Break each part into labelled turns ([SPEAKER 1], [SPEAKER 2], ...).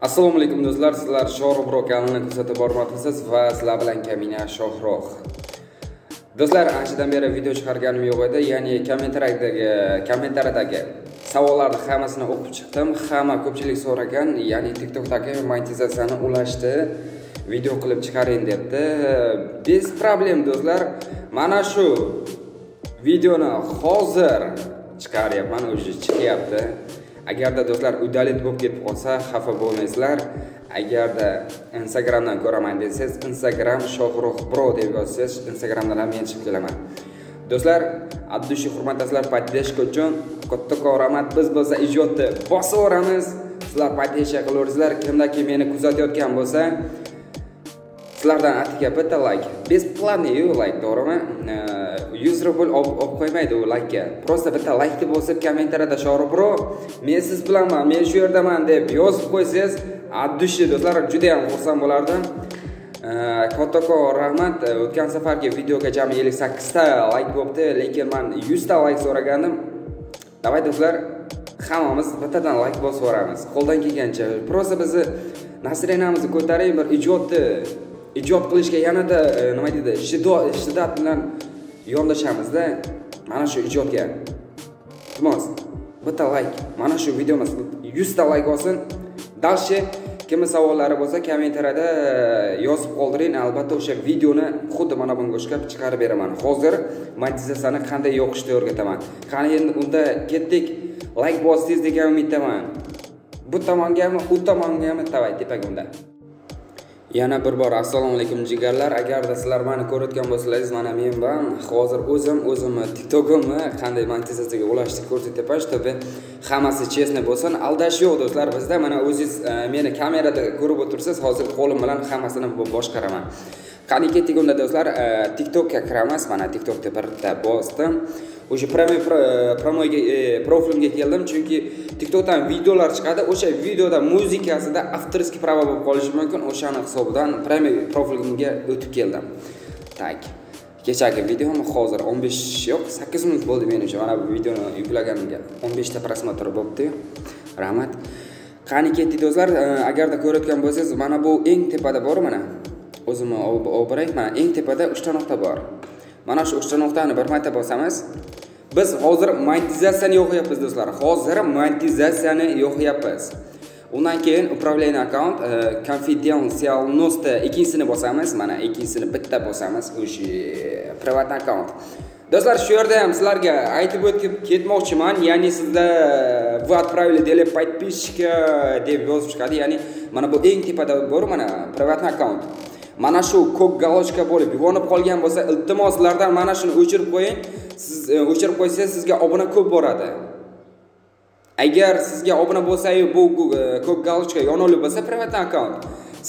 [SPEAKER 1] Assalomu alaykum do'stlar, sizlar Shohrux Bro kanalini kuzatib bormoqdasiz va sizlar bilan Kamina Shohrux. Do'stlar, anchadan beri video chiqarganim yo'q edi, ya'ni kommentardagi savollarni hammasini o'qib chiqdim. Hamma ko'pchilik so'ragan, ya'ni TikTokdagi monetizatsiyani ulashdi, video qilib chiqaring debdi. Bez problem do'stlar, mana shu videoni hozir chiqaryapman, o'zi chiqyapti. Agarda do'stlar udalit bo'lib ketib qolsa, xafa bo'lmaysizlar. Agarda Instagramdan ko'raman desangiz, Instagram Shohrux Bro deb yozsangiz, Instagramdan ham men chiqib kelaman. Do'stlar, addushi hurmatlasizlar, podдержка uchun katta rahmat. Biz bo'lsa ijodni bosaveramiz. Sizlar podдержка qilaveringizlar. Kimdaki meni kuzatayotgan bo'lsa, sizlardan atiga bitta like. Besplatniy like, to'g'rimi? 100 rubl olib qo'ymaydi u like-ga. Prosta bitta like deb bosib, kommentariyada Shohrux Bro, men siz bilanman, men shu yerdaman deb yozib qo'ysangiz, addushi do'stlar, juda ham xursand bo'lardim. Katta rahmat. O'tgan safargi videoga jami 58 ta like bo'ldi, lekin men 100 ta like so'ragandim. Davay do'stlar, hammamiz bittadan like bosaveramiz. Qo'ldan kelgancha. Prosta bizni nasriyamizni ko'tarib, bir ijod qilishga yanada nima deydi, shiddat bilan yondashamizda. Mana shu ijodga iltimos bitta like, mana shu videomiz 100 ta like olsin. Dalshi kimni savollari bo'lsa kommentariyada yozib qoldiring. Albatta o'sha videoni xuddi mana bunga o'xshab chiqarib beraman. Hozir monetizatsiyani qanday yoqishni o'rgataman. Qani endi unda ketdik. Like bosingiz degan umiddaman. Bu tomongami, u tomongami tavay tepaga unda. Yana bir bor assalomu alaykum jigarlar. Agarda sizlar meni ko'rayotgan bo'lsangiz, mana men hozir o'zimni TikTok'imni qanday monetizatsiyaga ulashni ko'rsatyapman. Tabii hammasi chestni bo'lsin, aldash yo'q do'stlar. Bizda mana o'zingiz meni kamerada ko'rib o'tirsangiz, hozir qo'lim bilan hammasini boshqaraman. Qani ketdik unda do'stlar, TikTok'ga kiramiz. Mana TikTokda bitta bosdim. O'sha profilimga keldim, chunki TikTokdan videolar chiqadi. O'sha videoda muzikasida avtorskiy pravo bo'lib qolishi mumkin. O'shaning hisobidan profilimga o'tib keldim. Tak. Kechagi videom hozir 15 yo'q, 8 minut bo'ldi menimcha. Mana bu videoni yuklaganimga 15 ta prosmotr bo'libdi. Rahmat. Qani ketdi do'stlar, agarda ko'rayotgan bo'lsangiz, mana bu eng tepada bor, mana. O'zimni olib mana eng tepada 3 ta nuqta bor. Mana shu 3 ta nuqtani bir marta bosamiz. Biz hozir monetizatsiyani yo'qyapmiz do'stlar. Hozir monetizatsiyani yo'qyapmiz. Undan keyin upravlение account, konfidensialnost ikkinchisini bosamiz. Mana ikkinchisini bitta bosamiz. O'sha privat account. Do'stlar, shu yerda ham sizlarga aytib o'tib ketmoqchiman. Ya'ni sizda вы отправили для подписчика deb yozib chiqadi. Ya'ni mana bu eng tepada bor, mana privat account. Mana shu ko'k galochka bo'lib yonib qolgan bo'lsa, iltimos sizlardan mana shuni o'chirib qo'ying. Siz o'chirib qo'ysangiz, sizga obuna ko'p boradi. Agar sizga obuna bo'lsa-yu bu ko'k galochka yonilib bo'lsa, privat account.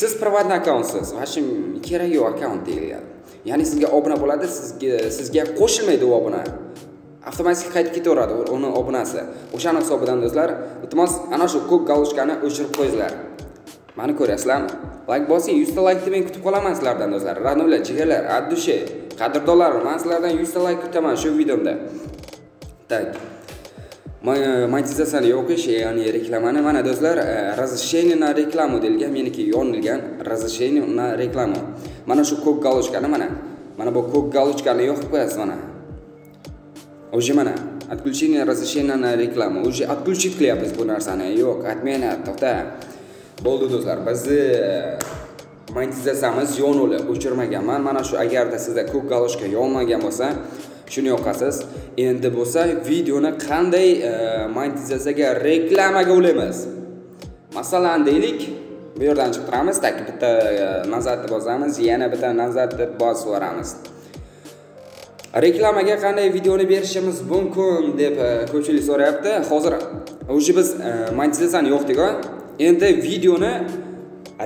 [SPEAKER 1] Siz privat accountsiz, vashim kerak yo'q account deyiladi. Ya'ni sizga obuna bo'ladi, sizga qo'shilmaydi u obuna. Avtomatik qaytib ketaveradi uni obunasi. O'shaning hisobidan do'stlar, iltimos ana shu ko'k galochkani o'chirib qo'yinglar. Mani ko'rasizlarmi? Like bosing, 100 ta like men kutib qolaman sizlardan do'stlar. Ranular, jigarlar, addushi, qadrdonlarim, men sizlardan 100 ta like kutaman shu videomda. Tak. Monetizatsiyani yo'qish, ya'ni reklamani mana do'stlar, разрешение на рекламу deyilgan, meniki yonilgan разрешение на рекламу. Mana shu ko'k galochkani mana bu ko'k galochkani yoqib qo'yasiz mana. O'sha mana отключение разрешения на рекламу. O'sha отключить qilyapmiz bu narsani. Yo'q, atmanglar, to'xta. Bo'ldi do'stlar, bizni monetizatsiyamiz yonilib o'chirmaganman. Mana shu agarda sizda ko'k galochka yonmagan bo'lsa, shuni yoqasiz. Endi bo'lsa videoni qanday monetizatsiyaga reklamaga ulaymiz. Masalan, deylik, bu yerdan chiqib turamiz, tak bitta nazarni bosamiz, yana bitta nazarni bosib yuboramiz. Reklamaga qanday videoni berishimiz mumkin deb ko'pchilik so'rayapti. Hozir o'sha biz monetizatsiyani yo'qdik-ku. Endi videoni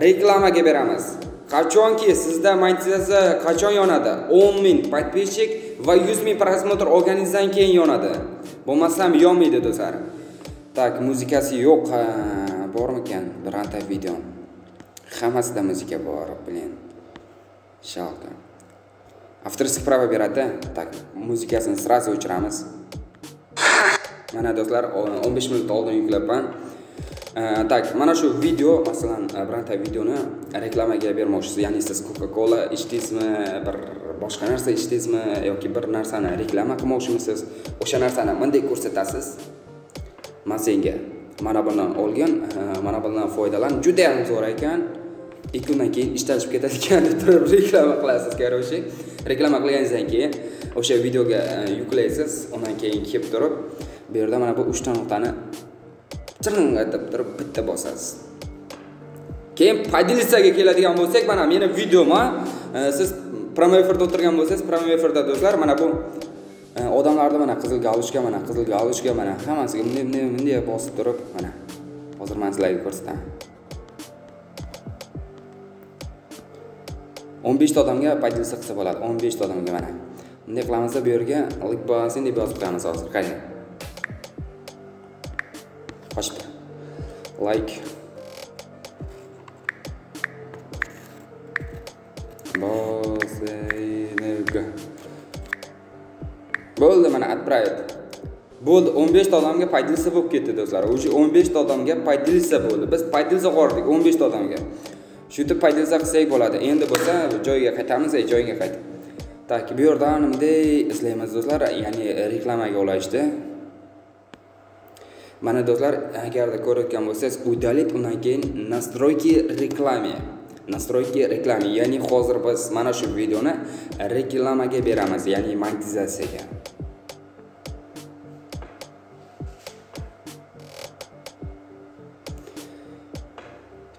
[SPEAKER 1] reklamaga beramiz. Qachonki sizda monetizatsiya qachon yonadi? 10,000 подписчик va 100,000 prosmotr olganingizdan keyin yonadi. Bo'lmasam yonmaydi do'stlar. Tak, muzikasi yo'q, bormikan birorta video? Hammasida muzika bor, blin. Shalta. Avtorskiy pravo beradi. Tak, muzikasini sразу o'chiramiz. Mana do'stlar, 15 minut oldin yuklabman. Tak, mana shu video, masalan, bironta videoni reklamaga bermoqchisiz, ya'ni siz Coca-Cola ichdingizmi, bir boshqa narsa ichdingizmi yoki bir narsani reklama qilmoqchimisiz, o'sha narsani bunday ko'rsatasiz. Men senga mana bundan olgan, mana bundan foydalan, juda ham zo'r ekan. 2 kundan keyin ishtalib ketadigan deb turib reklama qilasiz, короче. Reklama qilganingizdan keyin o'sha videoga yuklaysiz, undan keyin kelib turib, bu yerda mana bu 3 ta nuqtani chirngatib turib bitta bosasiz. Keyin podelisaga keladigan bo'lsak, mana meni videoma siz pramo efirda o'tirgan bo'lsangiz, pramo efirda do'stlar, mana bu odamlarni mana qizil galochka, mana hammasiga bunday bosib turib, mana hozir men sizlarga ko'rsataman. 15 ta odamga podilsa qilsa bo'ladi, 15 ta odamga mana. Bunday qilamiz, bu yerga lik bosin deb yozib qo'yamiz hozir. Qarang. Qo'shib. Like. Bosinga. Bo'ldi, mana отправить. Bo'ldi, 15 ta odamga podilsa bo'lib ketdi do'stlar. O'sha 15 ta odamga podilsa bo'ldi. Biz podilsa qo'rdik 15 ta odamga. Shutib podilsa qilsak bo'ladi. Endi bo'lsa joyiga qaytamiz, joyiga qaytib. Tak, bu yerda bunday izlaymiz do'stlar, ya'ni reklamaga ulashdi. Mana do'stlar, agarda ko'rayotgan bo'lsangiz, udalить, undan keyin настройки reklame. Настройки reklame, ya'ni hozir biz mana shu videoni reklamaga beramiz, ya'ni monetizatsiyaga.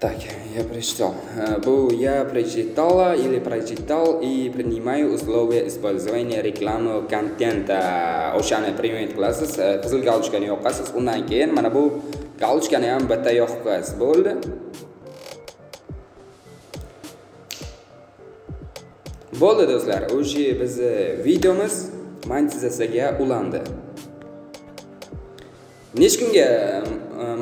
[SPEAKER 1] Так, я прочитал. Я прочитал или прочитал и принимаю условия использования рекламного контента. O'shani primet qilasiz, qizil galochkani yoqasiz, undan keyin mana bu galochkani ham bitta yoqib qo'yasiz. Bo'ldi. Bo'ldi do'stlar, o'sha bizni videomiz monetizatsiyaga ulandi. Necha kunga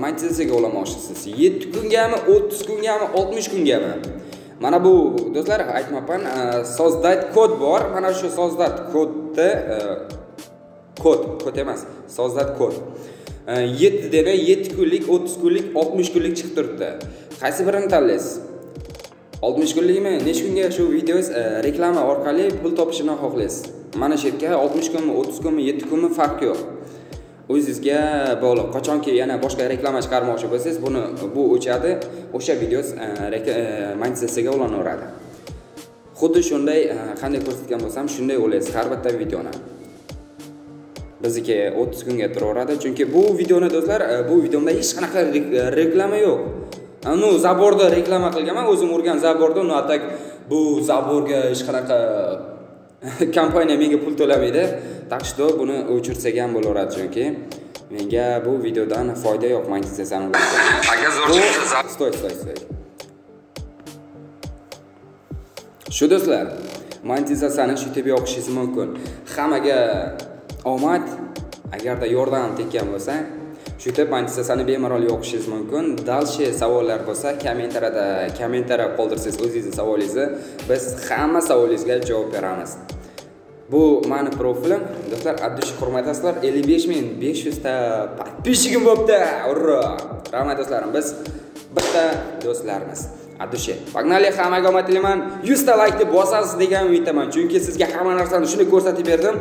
[SPEAKER 1] monetizatsiyaga ulamoqchisiz? 7 kungami, 30 kungami, 60 kungami? Mana bu do'stlar, aytmoqman, sozdать kod bor. Mana shu sozdать kodni kod emas, sozdать kod. 7 demak 7 kunlik, 30 kunlik, 60 kunlik chiqib turibdi. Qaysi birini tanlaysiz? 60 kunlikmi? Necha kunga shu videongiz reklama orqali pul topishini xohlaysiz? Mana shu yerga 60 kunmi, 30 kunmi, 7 kunmi farqi yo'q. O'zingizga bog'liq. Qachonki yana boshqa reklama chiqarmoqchi bo'lsangiz, bu o'chadi, o'sha videongiz monetizatsiyaga ulanaveradi. Xuddi shunday, qanday ko'rsatgan bo'lsam, shunday o'laysiz har bitta videoni. Bizniki 30 kunga turaveradi, chunki bu videoni do'stlar, bu videomda hech qanaqa reklama yo'q. Zaborda reklama qilganman, o'zim urgan Zaborda, atak bu Zaborga hech qanaqa kompaniya menga pul to'lamaydi. Так что buni o'chirsak ham bo'laveradi, chunki menga bu videodan foyda yo'q, monetizatsiyani bo'lsa. Agar zo'r stoy. Shu do'stlar, monetizatsiyani shu deb yoqishingiz mumkin. Hammaga omad, agarda yordam tekkan bo'lsa, shu deb monetizatsiyani bemalol yoqishingiz mumkin. Dalshi savollar bo'lsa, kommentariya qoldirsangiz o'zingizning savolingizni, biz hamma savolingizga javob beramiz. Bu meni profilim, do'stlar, addushi hurmatasizlar, 55.500 ta podpishchigim bo'libdi. Urra! Rahmat do'stlarim, biz bitta do'stlarimiz. Addushi. Pog'nali, hammaga omad tilayman. 100 ta like deb bosasiz degan umiddaman, chunki sizga hamma narsani shunday ko'rsatib berdim.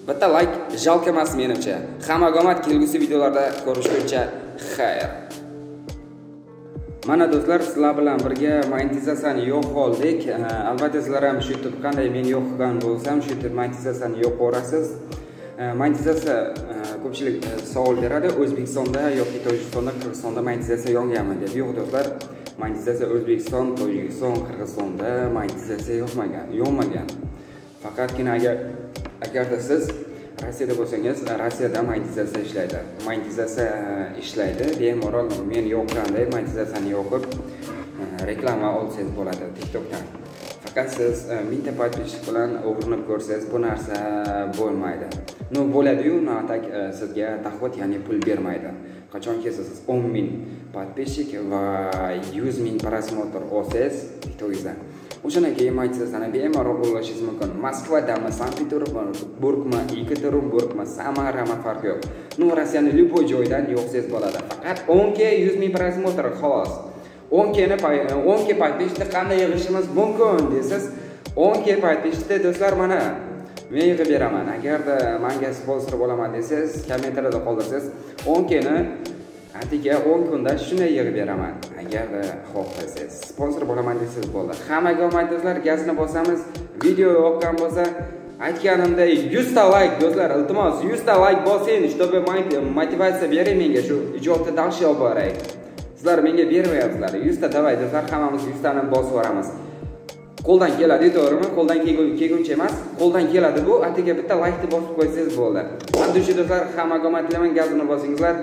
[SPEAKER 1] Bitta like jalq emas menimcha. Hammaga omad, kelgusi videolarda ko'rishguncha xayr. Mana do'stlar, sizlar bilan birga monetizatsiyani yo'q qildik. Albatta sizlar ham shu tip qanday men yo'q qilgan bo'lsam, shu tip monetizatsiyani yo'q ko'rasiz. Monetizatsiya ko'pchilik savol beradi, O'zbekistonda yoki Tojikistonda, Qirg'izistonda monetizatsiya yonganmi deb. Yo'q do'stlar, monetizatsiya O'zbekiston, Tojikiston, Qirg'izistonda monetizatsiya yonmagan. Faqatgina agarda siz Rossiyada bo'lsangiz, Rossiyada monetizatsiya ishlaydi. Monetizatsiya ishlaydi. Bemalol men yo'qgandek monetizatsiyani yo'qib reklama olsangiz bo'ladi TikTokdan. Faqat siz mingta podpishchik bilan o'g'rinib ko'rsangiz, bu narsa bo'lmaydi. Bo'ladi-yu, atak sizga taxvit, ya'ni pul bermaydi. Qachonki siz 10.000 podpishchik va 100.000 prosmotr olsangiz TikTokingizdan, O'shandan keyin monetisaziyani bemalol qo'llashingiz mumkin. Moskvadami, Sankt-Peterburgmi, Yekaterinburgmi, Samarami farqi yo'q. Ну, Rossiyaning любой joydan yo'qsiz bo'ladi. Faqat 10K 100,000 prosmotr xolos. 10K podpishni qanday yig'ishimiz mumkin desiz, 10K podpishni do'stlar mana men yig'ib beraman. Agarda menga sponsor bo'laman desangiz, kommentariyada qoldirsangiz, 10K ni atiga 10 kunda shunday yig'ib beraman. Agarda xohlasangiz, sponsor bo'laman desangiz bo'ldi. Hammaga omad do'stlar, gazini bosamiz. Video yoqqan bo'lsa, aytganimdek 100 ta like do'stlar, iltimos 100 ta like bosing, чтобы motivatsiya bering menga shu ijodda dalshi olib boray. Sizlar menga bermayapsizlar. 100 ta davay do'stlar, hammamiz 100 tani bosib yuboramiz. Qo'ldan keladi, to'g'rimi? Qo'ldan kelguncha emas, qo'ldan keladi bu. Atiga bitta like bosib qo'ysangiz bo'ldi. Qanday do'stlar, hammaga omad tilayman, gazini bosingizlar.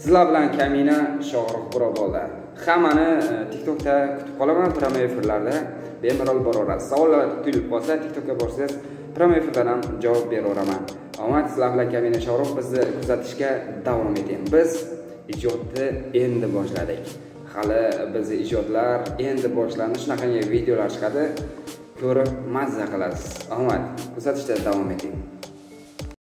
[SPEAKER 1] Sizlar bilan Kamina Shohruh bo'ldi. Hammani TikTokda kutib qolaman, pramo efirlarda bemalol boraverasiz. Savollar tuyulib qolsa, TikTokka borsangiz, pramo efirdan ham javob beraveraman. Omad sizlar bilan Kamina Shohruh, bizni kuzatishga davom eting. Biz ijodni endi boshladik. Hali bizni ijodlar endi boshlandi. Shunaqangi videolar chiqadi. Ko'rib mazza qilasiz. Omad, kuzatishda davom eting.